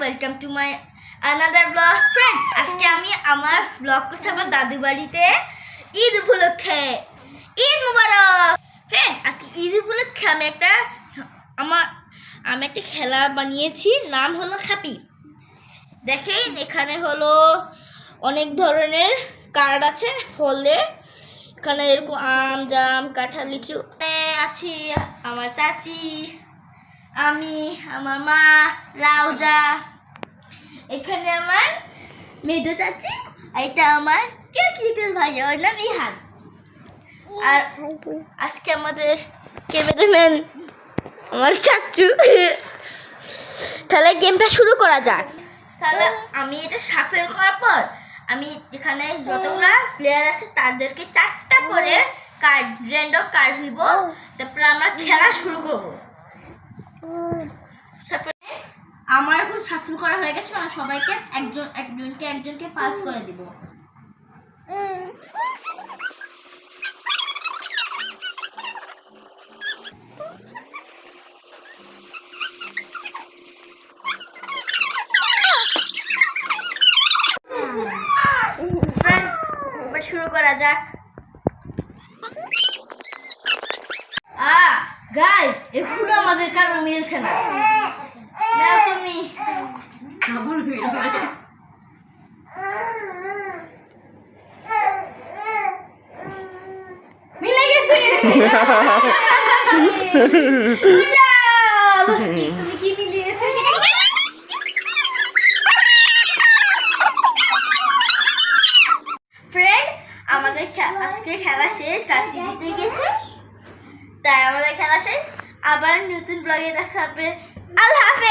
Welcome to my another blog friend. আজকে আমি আমার ব্লগ করছি আমার দাদু বাড়িতে ঈদ উপলক্ষে। ঈদ মুবারক ফ্রেন্ড। আজকে ঈদ উপলক্ষে আমি একটা খেলা বানিয়েছি, নাম হলো খাপি। দেখেন এখানে হলো অনেক ধরনের কার্ড আছে ফলে, এখানে এরকম আম জাম কাঁঠাল লিচু আছি, আমার চাচি, আমি, আমার মা রাউজা, এখানে আমার মেজো চাচি, এটা আমার কিউট ভাই, ওর নাম ইহান। আর আজকে আমাদের ক্যামেরাম্যান আমার চাচু। তাহলে গেমটা শুরু করা যাক। তাহলে আমি এটা শাফেল করার পর আমি এখানে যতগুলা প্লেয়ার আছে তাদেরকে 4টা করে কার্ড, র্যান্ডম কার্ড নিব, তারপরে আমরা খেলা শুরু করব। আমার এখন শাফল করা হয়ে গেছে, আমি সবাইকে একজনকে পাস করে দিব। শুরু করা যাক। গাই এখনো আমাদের কারো মিলছে না। নাও তুমি খাবার মিলে গেছে। তুমি কি মিলিয়েছো? ফ্রেন্ড, আমাদের আজকে খেলা শেষ, চাচি জিতে গেছে, তাই আমাদের খেলা শেষ। আবার নতুন ব্লগে দেখা হবে। আল্লাহ হাফেজ।